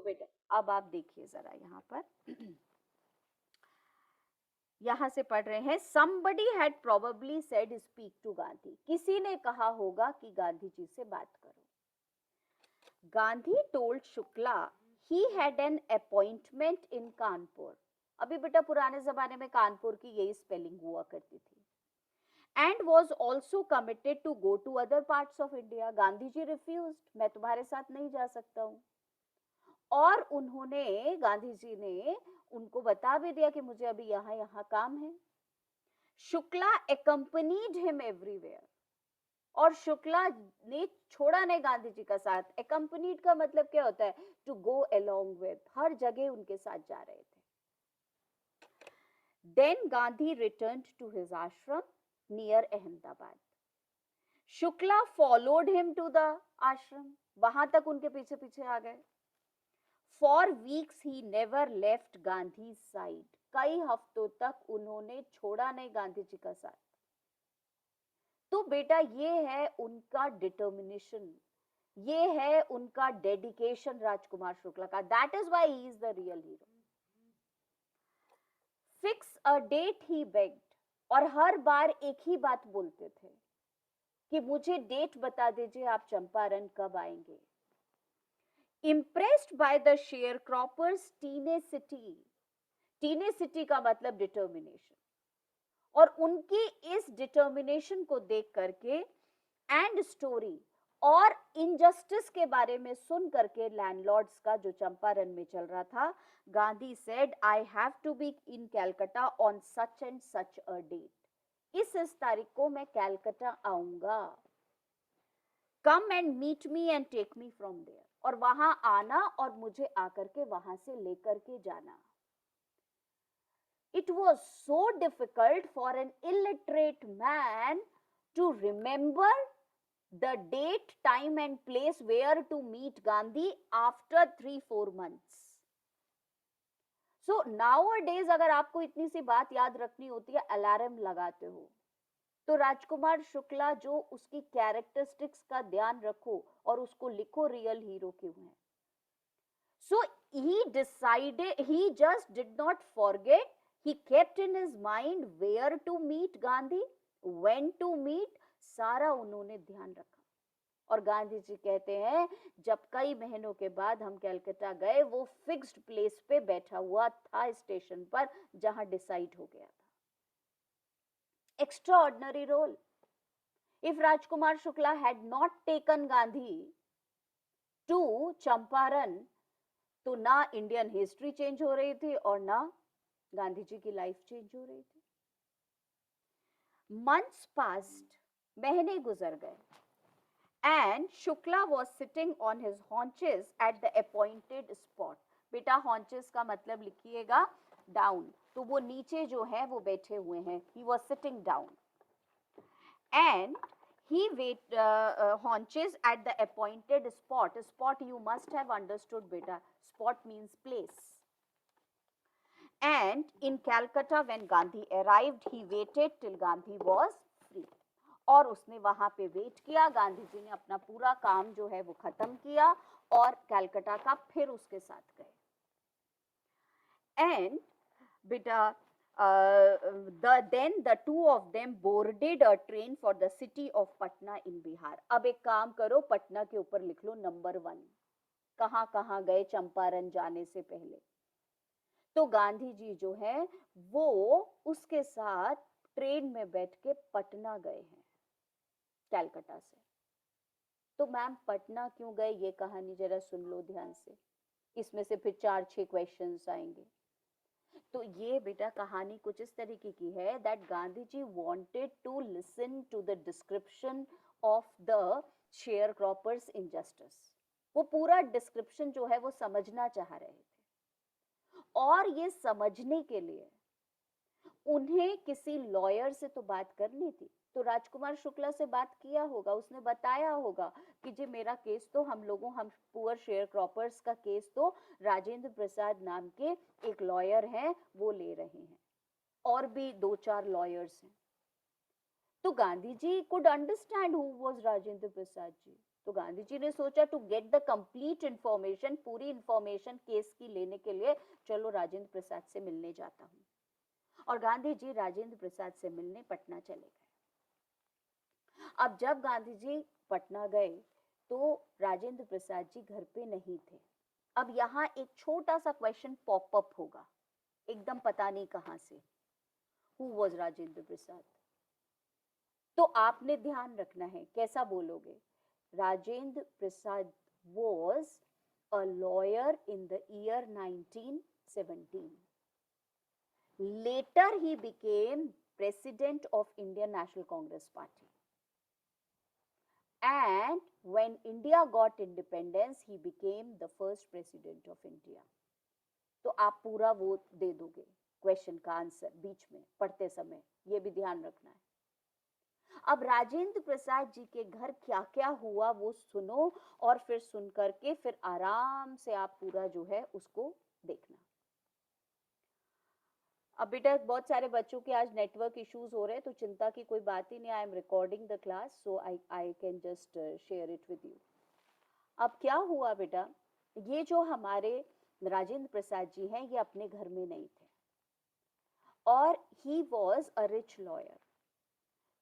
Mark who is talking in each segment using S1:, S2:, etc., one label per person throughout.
S1: बेटा अब आप देखिए जरा यहाँ पर यहाँ से पढ़ रहे हैं, somebody had probably said speak to Gandhi, किसी ने कहा होगा कि गांधी जी से बात करो. Gandhi told Shukla he had an appointment in Kanpur. अभी बेटा पुराने जमाने में कानपुर की यही स्पेलिंग हुआ करती थी. And was also committed to go to other parts of India. Gandhi ji refused, मैं तुम्हारे साथ नहीं जा सकता हूँ. और उन्होंने गांधी जी ने उनको बता भी दिया कि मुझे अभी यहाँ यहाँ काम है. Shukla accompanied him everywhere. और शुक्ला ने छोड़ा नहीं गांधी जी का साथ. accompanied का मतलब क्या होता है? To go along with. हर जगह उनके साथ जा रहे थे. Then Gandhi returned to his ashram near Ahmedabad. Shukla followed him to the ashram. वहां तक उनके पीछे पीछे आ गए. For weeks he never left Gandhi's side. कई हफ्तों तक उन्होंने छोड़ा नहीं गांधी जी का साथ. तो बेटा ये है उनका डिटर्मिनेशन, ये है उनका डेडिकेशन राजकुमार शुक्ला का. That is why he is the real hero. Fix a date he begged. और हर बार एक ही बात बोलते थे कि मुझे डेट बता दीजिए, आप चंपारण कब आएंगे. Impressed by the sharecroppers' tenacity का मतलब डिटर्मिनेशन. और उनकी इस डिटर्मिनेशन को देख करके एंड स्टोरी और इनजस्टिस के बारे में सुन करके लैंडलॉर्ड्स का जो चंपारण में चल रहा था, Gandhi said I have to be in Calcutta on such and such a date. इस तारीख को मैं कैलकाटा आऊंगा. Come and meet me and take me from there. और वहां आना और मुझे आकर के वहां से लेकर के जाना. It was so difficult for an illiterate man to remember the date, time and place where to meet Gandhi after 3-4 months. So nowadays अगर आपको इतनी सी बात याद रखनी होती है, अलार्म लगाते हो, तो राजकुमार शुक्ला जो उसकी कैरेक्टरिस्टिक्स का ध्यान रखो और उसको लिखो रियल हीरो क्यों है. So he decided, he just did not forget. He kept in his mind where to meet Gandhi, when to meet. सारा उन्होंने ध्यान रखा. और गांधी जी कहते हैं जब कई महीनों के बाद हम कलकत्ता गए, वो फिक्स्ड प्लेस पे बैठा हुआ था स्टेशन पर जहां डिसाइड हो गया था. Extraordinary role. If Rajkumar Shukla had not taken Gandhi to Champaran, तो ना इंडियन हिस्ट्री चेंज हो रही थी और ना गांधी जी की लाइफ चेंज हो रही थी. मंथ्स पास्ड, महीने गुजर गए. And Shukla was sitting on his haunches at the appointed spot. बेटा हॉन्चेस का मतलब लिखिएगा डाउन. तो वो नीचे जो है वो बैठे हुए हैं. He was sitting down and he haunches at the appointed spot. Spot you must have understood beta. Spot means place. And in Calcutta when Gandhi arrived, he waited till Gandhi was free. और उसने वहां पे wait किया. गांधी जी ने अपना पूरा काम जो है वो खत्म किया और कलकत्ता का फिर उसके साथ गए. And बेटा then the two of them boarded a train for the city of Patna in Bihar. अब एक काम करो, पटना के ऊपर लिख लो नंबर 1. कहां कहां गए चंपारण जाने से पहले. तो गांधी जी जो है वो उसके साथ ट्रेन में बैठ के पटना गए हैं कलकत्ता से. तो मैम पटना क्यों गए, ये कहानी जरा सुन लो ध्यान से. इसमें से फिर 4-6 क्वेश्चंस आएंगे. तो ये बेटा कहानी कुछ इस तरीके की है that Gandhi ji wanted to listen to the description of the sharecroppers injustice. वो पूरा डिस्क्रिप्शन जो है वो समझना चाह रहे थे. और ये समझने के लिए उन्हें किसी लॉयर से तो बात करनी थी. तो राजकुमार शुक्ला से बात किया होगा, उसने बताया होगा कि जी मेरा केस तो हम पुअर शेयर क्रॉपर्स का केस तो राजेंद्र प्रसाद नाम के एक लॉयर हैं वो ले रहे हैं, और भी 2-4 लॉयर्स हैं. तो Gandhi ji could understand who was Rajendra Prasad ji. तो गांधी जी ने सोचा to get the complete information, पूरी इंफॉर्मेशन केस की लेने के लिए चलो राजेंद्र प्रसाद से मिलने जाता हूँ। और गांधी जी राजेंद्र प्रसाद से मिलने पटना चले गए। अब जब गांधी जी पटना गए तो राजेंद्र प्रसाद जी घर पे नहीं थे। अब यहाँ एक छोटा सा क्वेश्चन पॉप अप होगा, एकदम पता नहीं कहां से, हु वॉज राजेंद्र प्रसाद। तो आपने ध्यान रखना है कैसा बोलोगे। Rajendra Prasad was a lawyer in the year 1917. Later he became president of Indian National Congress Party. And when India got independence, he became the first president of India. तो आप पूरा वो दे दोगे क्वेश्चन का आंसर बीच में पढ़ते समय, ये भी ध्यान रखना है। अब राजेंद्र प्रसाद जी के घर क्या क्या हुआ वो सुनो, और फिर सुन करके फिर आराम से आप पूरा जो है उसको देखना। अब बेटा बहुत सारे बच्चों के आज नेटवर्क इश्यूज हो रहे हैं, तो चिंता की कोई बात ही नहीं। I am recording the class, so I can just share it with you. अब क्या हुआ बेटा, ये जो हमारे राजेंद्र प्रसाद जी हैं ये अपने घर में नहीं थे, और he was a rich lawyer.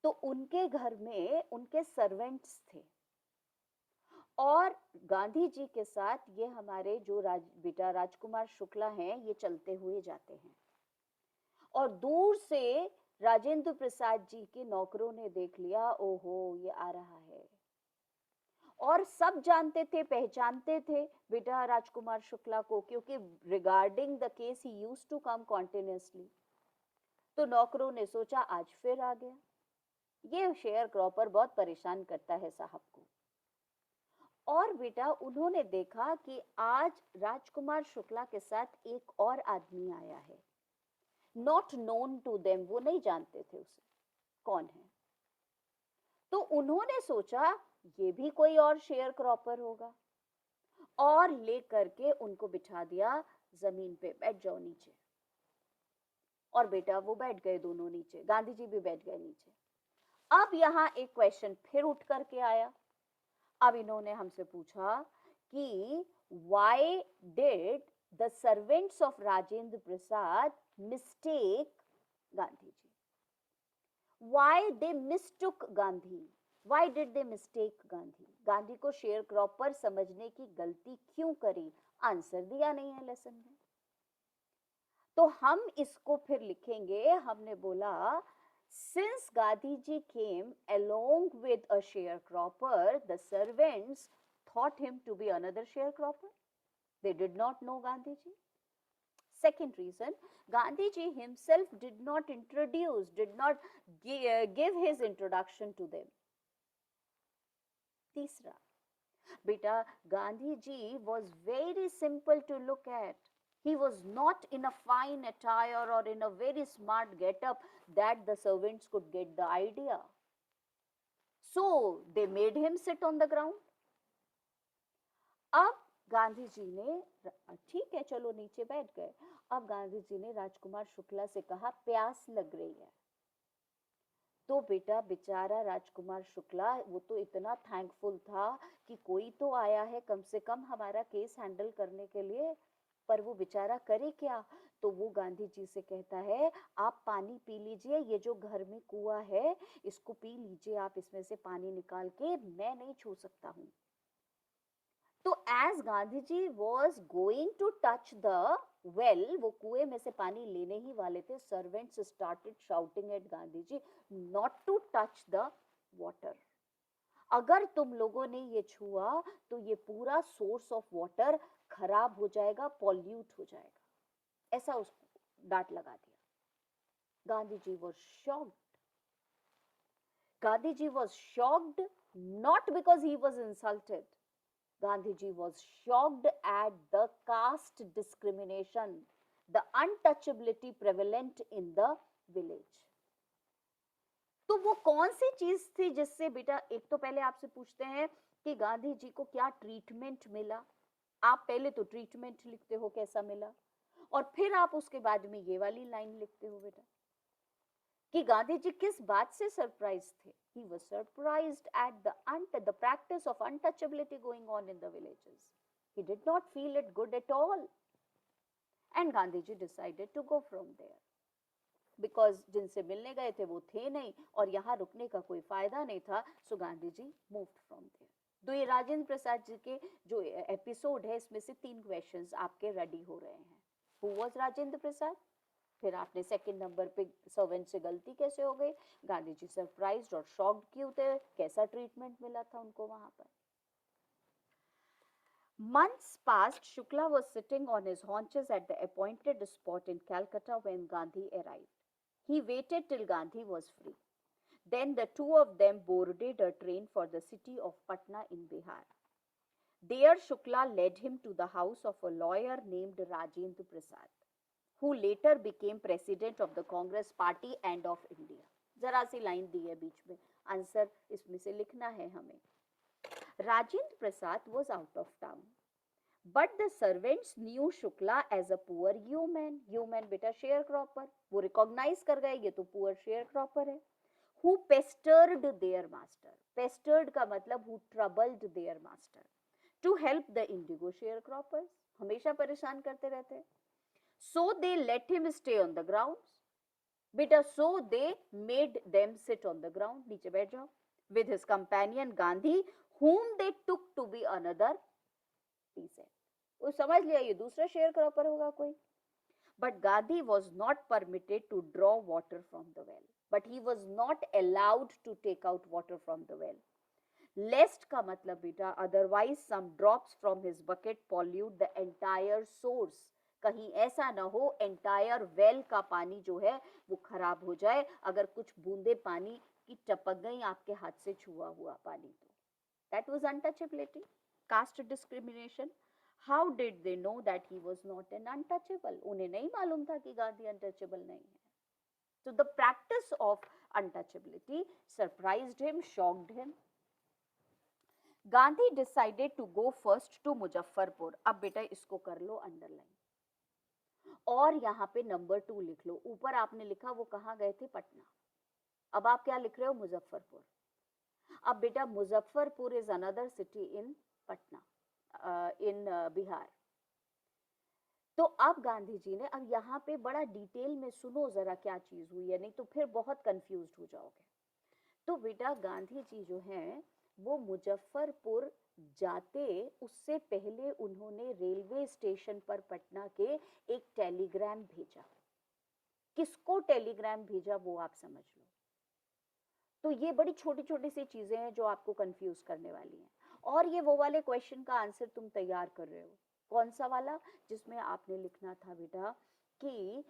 S1: तो उनके घर में उनके सर्वेंट्स थे, और गांधी जी के साथ ये हमारे जो बेटा राजकुमार शुक्ला हैं ये चलते हुए जाते हैं। और दूर से राजेंद्र प्रसाद जी के नौकरों ने देख लिया, ओहो ये आ रहा है, और सब जानते थे, पहचानते थे बेटा राजकुमार शुक्ला को, क्योंकि regarding the case he used to come continuously. तो नौकरों ने सोचा आज फिर आ गया, ये शेयर क्रॉपर बहुत परेशान करता है साहब को। और बेटा उन्होंने देखा कि आज राजकुमार शुक्ला के साथ एक और आदमी आया है, नॉट नोन टू देम, वो नहीं जानते थे उसे कौन है। तो उन्होंने सोचा ये भी कोई और शेयर क्रॉपर होगा, और लेकर के उनको बिठा दिया जमीन पे, बैठ जाओ नीचे। और बेटा वो बैठ गए दोनों नीचे, गांधी जी भी बैठ गए नीचे। अब यहाँ एक क्वेश्चन फिर उठ करके आया। अब इन्होंने हमसे पूछा कि why did the servants of Rajendra Prasad mistake Gandhi ji, why they mistook Gandhi, why did they mistake Gandhi, Gandhi को शेयर क्रॉपर समझने की गलती क्यों करी। आंसर दिया नहीं है लेसन में, तो हम इसको फिर लिखेंगे। हमने बोला since Gandhi ji came along with a sharecropper, the servants thought him to be another sharecropper. They did not know Gandhi ji. Second reason, Gandhi ji himself did not introduce, did not give his introduction to them. Teesra, beta, Gandhi ji was very simple to look at. He was not in a fine attire or in a very smart get-up that the servants could get the idea. So they made him sit on the ground. अब गांधी जी ने, ठीक है चलो नीचे बैठ गए। अब गांधी जी ने राजकुमार शुक्ला से कहा प्यास लग रही है। तो बेटा बेचारा राजकुमार शुक्ला वो तो इतना थैंकफुल था कि कोई तो आया है कम से कम हमारा केस हैंडल करने के लिए, पर वो बेचारा करे क्या। तो वो गांधी जी से कहता है आप पानी पी लीजिए, ये जो घर में कुआं है इसको पी लीजिए, आप इसमें से पानी निकाल के, मैं नहीं छू सकता हूँ। तो as Gandhi ji was going to touch the well, वो कुएं में से पानी लेने ही वाले थे, servants started shouting at Gandhi ji not to touch the water. अगर तुम लोगों ने ये छुआ तो ये पूरा सोर्स ऑफ वाटर खराब हो जाएगा, पॉल्यूट हो जाएगा, ऐसा उसको डांट लगा दिया। Gandhi ji was shocked. Gandhi ji was shocked not because he was insulted, Gandhiji was shocked at the caste discrimination, the untouchability prevalent in the village. तो वो कौन सी चीज थी जिससे बेटा, एक तो पहले आपसे पूछते हैं कि गांधी जी को क्या ट्रीटमेंट मिला। आप पहले तो ट्रीटमेंट लिखते हो कैसा मिला, और फिर आप उसके बाद में ये वाली लाइन लिखते हो बेटा कि गांधी जी किस बात से सरप्राइज थे? He was surprised at the practice of untouchability going on in the villages. He did not feel it good at all. And Gandhi ji decided to go from there. Because जिनसे मिलने गए थे वो थे नहीं और यहाँ रुकने का कोई फायदा नहीं था, so Gandhi ji moved from there. तो ये राजेंद्र प्रसाद जी के जो एपिसोड है इसमें से 3 क्वेश्चंस आपके रेडी हो रहे हैं. Who was Rajendra Prasad? फिर आपने सेकंड नंबर पे सर्वेंट से गलती कैसे हो गई, गांधी जी सरप्राइज्ड और शॉक्ड क्यों थे, कैसा ट्रीटमेंट मिला था उनको वहां पर. Months passed. Shukla was sitting on his haunches at the appointed spot in Calcutta when Gandhi arrived. He waited till Gandhi was free. Then the two of them boarded a train for the city of Patna in Bihar. There Shukla led him to the house of a lawyer named Rajendra Prasad, who later became president of the Congress Party and of India. जरा सी line दी है बीच में, answer इसमें से लिखना है हमें. Rajendra Prasad was out of town, but the servants knew Shukla as a poor human. Human बेटा sharecropper, वो recognize कर गए ये तो poor sharecropper है. Who pestered their master. Pestered का मतलब who troubled their master. To help the indigo sharecroppers, हमेशा परेशान करते रहते. So they let him stay on the grounds. बेटा so they made them sit on the ground. नीचे बैठ जाओ. With his companion Gandhi, whom they took to be another peasant. वो समझ लिया ये दूसरा शेयर क्रॉपर होगा कोई. But Gandhi was not permitted to draw water from the well. But he was not allowed to take out water from the well. Lest का मतलब बेटा otherwise some drops from his bucket pollute the entire source. कहीं ऐसा ना हो entire well का पानी जो है वो खराब हो जाए अगर कुछ बूंदे पानी की टपक गई आपके हाथ से छुआ हुआ पानी तो. That was untouchability. Caste discrimination. How did they know that he was not an untouchable? उन्हें नहीं मालूम था कि गांधी untouchable नहीं है. So the practice of untouchability surprised him, shocked him. Gandhi decided to go first to Muzaffarpur. अब बेटा इसको कर लो अंडरलाइन और यहाँ पे नंबर 2 लिख लो. ऊपर आपने लिखा वो कहाँ गए थे, पटना. अब आप क्या लिख रहे हो, मुजफ्फरपुर. अब बेटा Muzaffarpur is another city in Patna, in Bihar. तो अब गांधी जी ने, अब यहाँ पे बड़ा डिटेल में सुनो जरा क्या चीज हुई है, नहीं तो फिर बहुत कंफ्यूज हो जाओगे. तो बेटा गांधी जी जो हैं वो मुजफ्फरपुर जाते उससे पहले उन्होंने रेलवे स्टेशन पर पटना के एक टेलीग्राम भेजा. किसको टेलीग्राम भेजा वो आप समझ लो. तो ये बड़ी छोटी छोटी सी चीजें हैं जो आपको कंफ्यूज करने वाली हैं. और ये वो वाले क्वेश्चन का आंसर तुम तैयार कर रहे हो. कौन सा वाला, जिसमें आपने लिखना था बेटा कि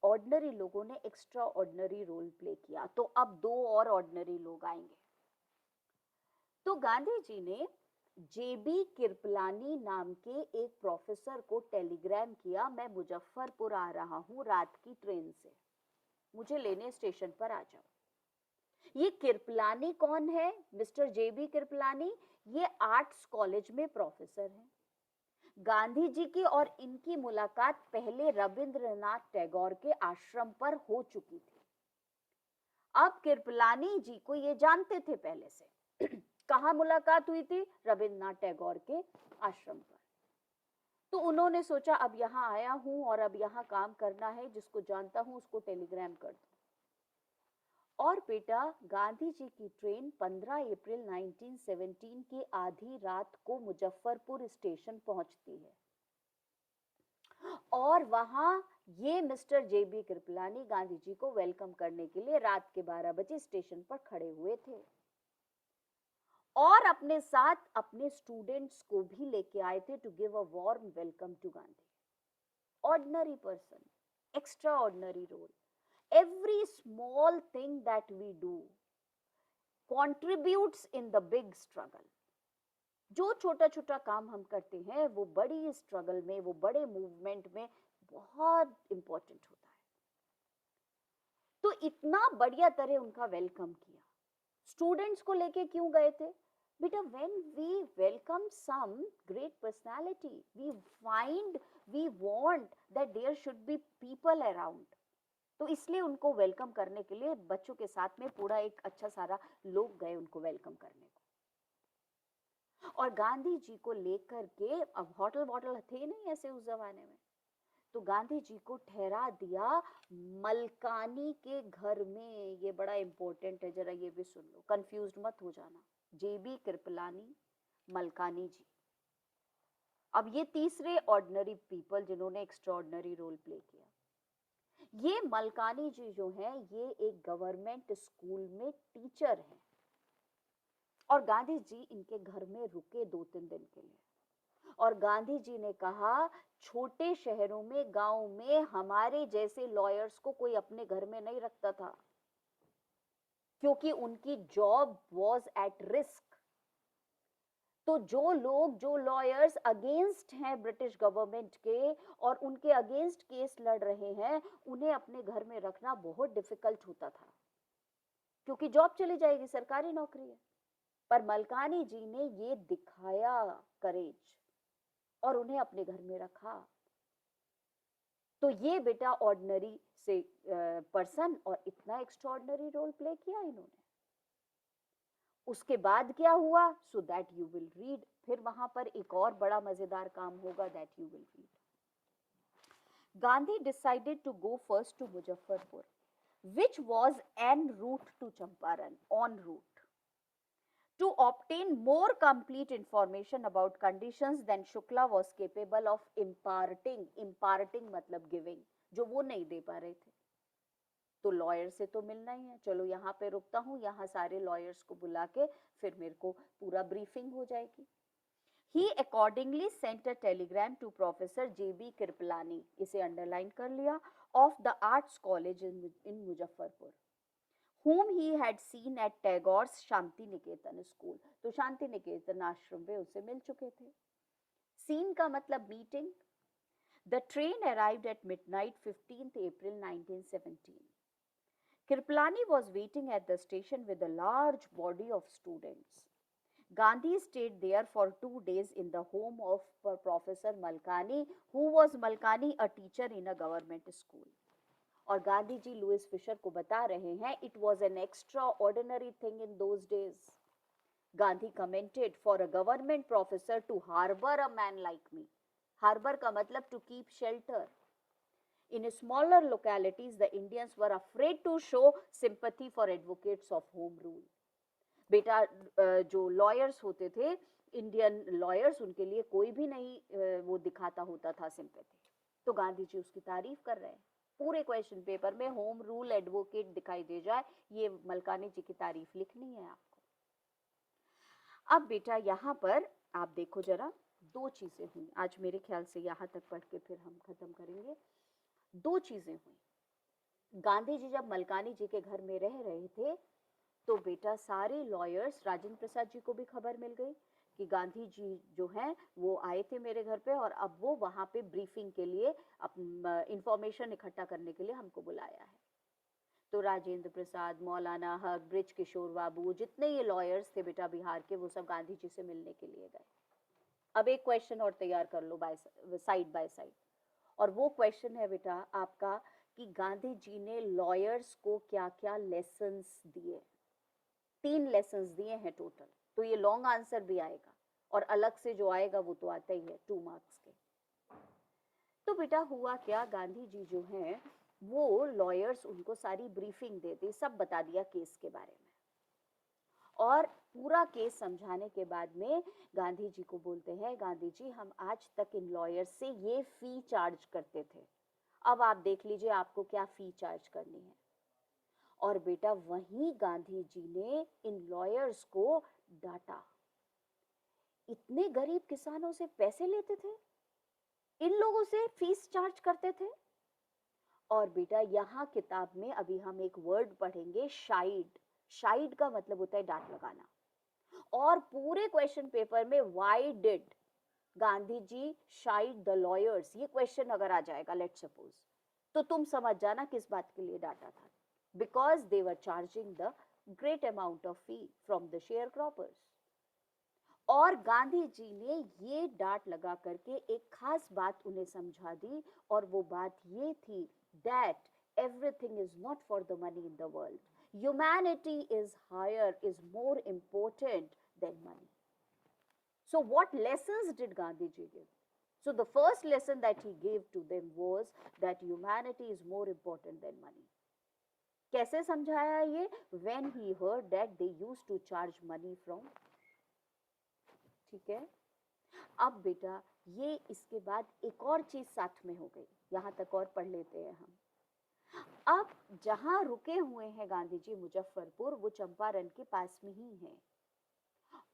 S1: ऑर्डिनरी लोगों ने एक्स्ट्रा ऑर्डिनरी रोल प्ले किया. तो अब 2 और ऑर्डिनरी लोग आएंगे. तो गांधी जी ने जेबी कृपलानी नाम के एक प्रोफेसर को टेलीग्राम किया, मैं मुजफ्फरपुर आ रहा हूं रात की ट्रेन से, मुझे लेने स्टेशन पर आ जाओ. ये कृपलानी कौन है, मिस्टर जेबी कृपलानी? ये आर्ट्स कॉलेज में प्रोफेसर हैं. गांधी जी की और इनकी मुलाकात पहले रविंद्रनाथ टैगोर के आश्रम पर हो चुकी थी. अब कृपलानी जी को ये जानते थे पहले से. कहाँ मुलाकात हुई थी, रविंद्रनाथ टैगोर के आश्रम पर. तो उन्होंने सोचा अब यहाँ आया हूं और अब यहाँ काम करना है, जिसको जानता हूं उसको टेलीग्राम कर दो. और बेटा गांधी जी की ट्रेन 15 अप्रैल 1917 की आधी रात को मुजफ्फरपुर स्टेशन पहुंचती है. और वहां ये मिस्टर जेबी कृपलानी गांधी जी को वेलकम करने के लिए रात के 12 बजे स्टेशन पर खड़े हुए थे. और अपने साथ अपने स्टूडेंट्स को भी लेके आए थे to give a warm welcome to Gandhi. Ordinary person, extraordinary role. Every small thing that we do contributes in the big struggle. जो छोटा छोटा काम हम करते हैं वो बड़ी स्ट्रगल में, वो बड़े मूवमेंट में बहुत इंपॉर्टेंट होता है. तो इतना बढ़िया तरह उनका वेलकम किया. स्टूडेंट्स को लेके क्यों गए थे बेटा? when we welcome some great personality, we want that there should be people around. तो इसलिए उनको वेलकम करने के लिए बच्चों के साथ में पूरा एक अच्छा सारा लोग गए उनको वेलकम करने को। और गांधी जी को लेकर के, अब होटल वोटल थे नहीं ऐसे उस जमाने में, तो गांधी जी को ठहरा दिया मलकानी के घर में। ये बड़ा इंपॉर्टेंट है, जरा ये भी सुन लो, कंफ्यूज्ड मत हो जाना। जेबी कृपलानी, मलकानी जी। अब ये तीसरे ऑर्डिनरी पीपल जिन्होंने एक्स्ट्राऑर्डिनरी रोल प्ले किया। ये मलकानी जी जो हैं, ये एक गवर्नमेंट स्कूल में टीचर हैं और गांधी जी इनके घर में रुके 2-3 दिन के लिए। और गांधी जी ने कहा, छोटे शहरों में, गांव में हमारे जैसे लॉयर्स को कोई अपने घर में नहीं रखता था, क्योंकि उनकी जॉब वॉज एट रिस्क। तो जो लॉयर्स अगेंस्ट हैं ब्रिटिश गवर्नमेंट के और उनके अगेंस्ट केस लड़ रहे हैं, उन्हें अपने घर में रखना बहुत डिफिकल्ट होता था, क्योंकि जॉब चली जाएगी, सरकारी नौकरी है। पर मलकानी जी ने ये दिखाया करेज और उन्हें अपने घर में रखा। तो ये बेटा ऑर्डिनरी से पर्सन, और इतना एक्स्ट्राऑर्डिनरी रोल प्ले किया इन्होंने। उसके बाद क्या हुआ, so that you will read. फिर वहां पर एक और बड़ा मजेदार काम होगा, that you will read. Gandhi decided to go first to Muzaffarpur, which was en route to Champaran, en route, to obtain more complete information about conditions than Shukla was capable of imparting. Imparting मतलब giving, जो वो नहीं दे पा रहे थे। तो lawyer से तो मिलना ही है, चलो यहाँ पे रुकता हूँ, यहाँ सारे लॉयर्स को बुला के फिर मेरे को पूरा ब्रीफिंग हो जाएगी। He accordingly sent a telegram to Professor J.B. Kirpalani, इसे अंडरलाइन कर लिया, of the Arts College in Muzaffarpur, whom he had seen at Tagore's Shanti Niketan School. तो शांति निकेतन आश्रम में उसे मिल चुके थे। सीन का मतलब meeting. The train arrived at midnight 15th April 1917. Kirpalani was waiting at the station with a large body of students. Gandhi stayed there for 2 days in the home of Professor Malkani, who was Malkani, a teacher in a government school. और Gandhi ji Louis Fisher को बता रहे हैं, it was an extraordinary thing in those days. Gandhi commented, for a government professor to harbor a man like me. Harbor का मतलब to keep shelter. In smaller localities, the Indians were afraid to show sympathy for advocates of home rule. बेटा जो lawyers होते थे, Indian lawyers, उनके लिए कोई भी नहीं वो दिखाता होता था सिंपैथी। तो गांधी जी उसकी तारीफ कर रहे हैं। पूरे क्वेश्चन पेपर में होम रूल एडवोकेट दिखाई दे जाए, ये मलकानी जी की तारीफ लिखनी है आपको। अब बेटा यहाँ पर आप देखो जरा, 2 चीजें हुई आज मेरे ख्याल से, यहाँ तक पढ़ के फिर हम खत्म करेंगे। 2 चीजें हुई। गांधी जी जब मलकानी जी के घर में रह रहे थे, तो बेटा सारे लॉयर्स, राजेंद्र प्रसाद जी को भी खबर मिल गई कि गांधी जी जो हैं वो आए थे मेरे घर पे, और अब वो वहां पे ब्रीफिंग के लिए, इंफॉर्मेशन इकट्ठा करने के लिए हमको बुलाया है। तो राजेंद्र प्रसाद, मौलाना हक, ब्रिज किशोर बाबू, जितने ये लॉयर्स थे बेटा बिहार के, वो सब गांधी जी से मिलने के लिए गए। अब एक क्वेश्चन और तैयार कर लो साइड बाय साइड, और वो क्वेश्चन है बेटा आपका कि गांधी जी ने लॉयर्स को क्या क्या लेसन्स दिए। 3 लेसन्स दिए हैं टोटल। तो ये लॉन्ग आंसर भी आएगा और अलग से जो आएगा वो तो आता ही है 2 मार्क्स के। तो बेटा हुआ क्या, गांधी जी जो हैं वो लॉयर्स, उनको सारी ब्रीफिंग दे दी, सब बता दिया केस के बारे में, और पूरा केस समझाने के बाद में गांधी जी को बोलते हैं, गांधी जी हम आज तक इन लॉयर्स से ये फी चार्ज करते थे, अब आप देख लीजिए आपको क्या फी चार्ज करनी है। और बेटा वहीं गांधी जी ने इन लॉयर्स को डांटा। इतने गरीब किसानों से पैसे लेते थे, इन लोगों से फीस चार्ज करते थे। और बेटा यहाँ किताब में अभी हम एक वर्ड पढ़ेंगे, शाइड। शाइड का मतलब होता है डांट लगाना। और पूरे क्वेश्चन पेपर में why did Gandhi ji chide the lawyers, ये क्वेश्चन अगर आ जाएगा लेट सपोज, तो तुम समझ जाना किस बात के लिए डांटा था। Because they were charging the great amount of fee from the share croppers. और गांधी जी ने ये डांट लगा करके एक खास बात उन्हें समझा दी, और वो बात ये थी that everything is not for the money in the world. Humanity is higher, is more important than money. So what lessons did Gandhiji give? So the first lesson that he gave to them was that humanity is more important than money. कैसे समझाया ये? When he heard that they used to charge money from, ठीक है. अब बेटा ये इसके बाद एक और चीज साथ में हो गई, यहाँ तक और पढ़ लेते हैं हम. अब जहां रुके हुए हैं गांधी जी मुजफ्फरपुर, वो चंपारण के पास में ही है.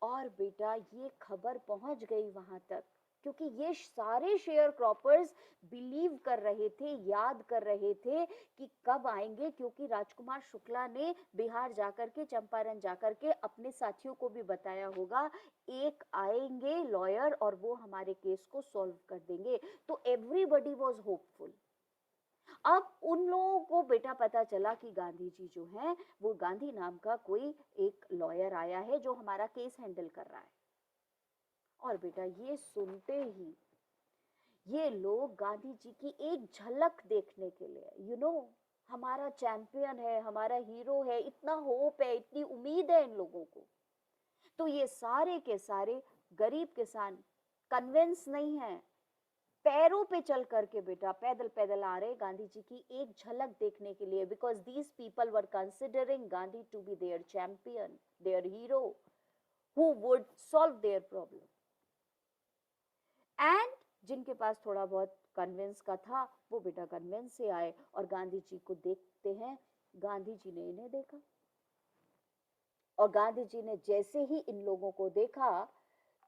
S1: और बेटा ये खबर पहुंच गई वहां तक, क्योंकि ये सारे शेयर क्रॉपर्स बिलीव कर रहे थे, याद कर रहे थे कि कब आएंगे, क्योंकि राजकुमार शुक्ला ने बिहार जाकर के, चंपारण जाकर के अपने साथियों को भी बताया होगा, एक आएंगे लॉयर और वो हमारे केस को सॉल्व कर देंगे. तो एवरीबडी वाज होपफुल. अब उन लोगों को बेटा पता चला कि गांधी जी जो हैं वो गांधी नाम का कोई एक लॉयर आया है जो हमारा केस हैंडल कर रहा है. और बेटा ये सुनते ही ये लोग गांधी जी की एक झलक देखने के लिए, हमारा चैंपियन है, हमारा हीरो है, इतना होप है, इतनी उम्मीद है इन लोगों को. तो ये सारे के सारे गरीब किसान कन्विंस नहीं है, पैरों पे चल करके बेटा पैदल पैदल आ रहे गांधी जी की एक झलक देखने के लिए, because these people were considering Gandhi to be their champion, their hero, who would solve their problem. And जिनके पास थोड़ा बहुत कन्विंस का था वो बेटा कन्विंस से आए और गांधी जी को देखते हैं. गांधी जी ने इन्हें देखा और गांधी जी ने जैसे ही इन लोगों को देखा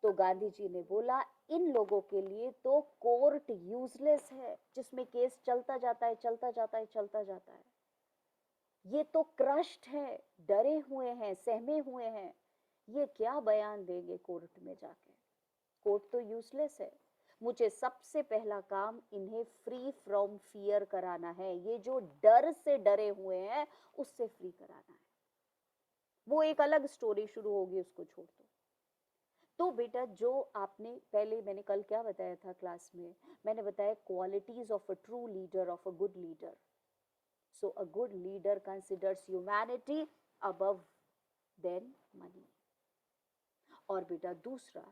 S1: तो गांधी जी ने बोला, इन लोगों के लिए तो कोर्ट यूजलेस है, जिसमें केस चलता जाता है, चलता जाता है, चलता जाता है. ये तो क्रश्ड है, डरे हुए हैं, सहमे हुए हैं, ये क्या बयान देंगे कोर्ट में जाके. कोर्ट तो यूजलेस है. मुझे सबसे पहला काम इन्हें फ्री फ्रॉम फियर कराना है. ये जो डर से डरे हुए हैं उससे फ्री कराना है. वो एक अलग स्टोरी शुरू होगी, उसको छोड़ दो. तो बेटा जो आपने पहले, मैंने कल क्या बताया था क्लास में, मैंने बताया qualities of a true leader, of a good leader. So a good leader considers humanity above than money. और बेटा दूसरा,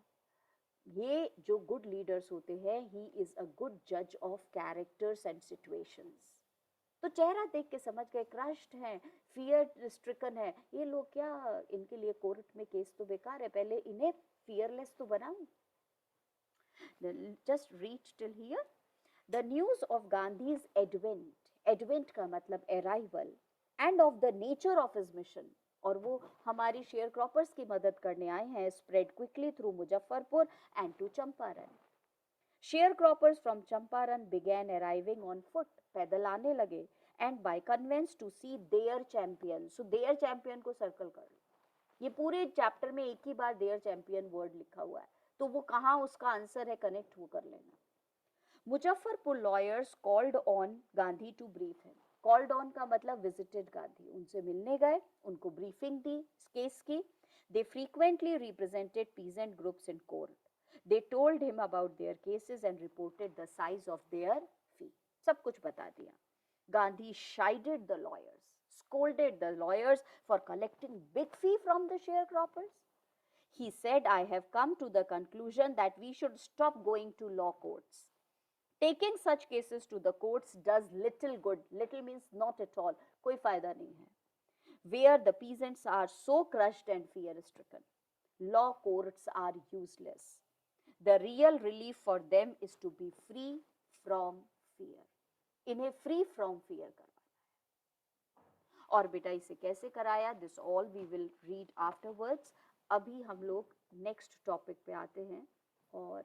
S1: ये जो गुड लीडर्स होते हैं, ही इज अ गुड जज ऑफ कैरेक्टर्स एंड सिचुएशंस. तो चेहरा देख के समझ गए, क्रश्ड हैं, फियर स्ट्रिकन है, ये लोग क्या, इनके लिए कोर्ट में केस तो बेकार है, पहले इन्हें fearless to banao. Just read till here. The news of Gandhi's advent का मतलब arrival, and of the nature of his mission, और वो हमारी शेयर क्रॉपर्स की मदद करने आए हैं, spread quickly through Muzaffarpur and to Champaran. Sharecroppers from Champaran began arriving on foot, पैदल आने लगे, and by conveyance to see their champion. So their champion को सर्कल कर लो. ये पूरे चैप्टर में एक ही बार देयर चैंपियन वर्ड लिखा हुआ है, तो वो कहाँ उसका आंसर है, कनेक्ट वो कर लेना. Muzaffarpur lawyers called on Gandhi to brief him. Called on का मतलब विजिटेड गांधी, उनसे मिलने गए, उनको ब्रीफिंग दी केस की. They frequently represented peasant groups in court. They told him about their cases and reported the size of their fee. सब कुछ बता दिया. Gandhi chided the lawyers, scolded the lawyers for collecting big fee from the sharecroppers. He said, I have come to the conclusion that we should stop going to law courts. Taking such cases to the courts does little good. Little means not at all. कोई फायदा नहीं है. Where the peasants are so crushed and fear-stricken, law courts are useless. The real relief for them is to be free from fear. इन्हें free from fear करवाना. और बेटा इसे कैसे कराया, this all we will read afterwards. अभी हम लोग नेक्स्ट टॉपिक पे आते हैं और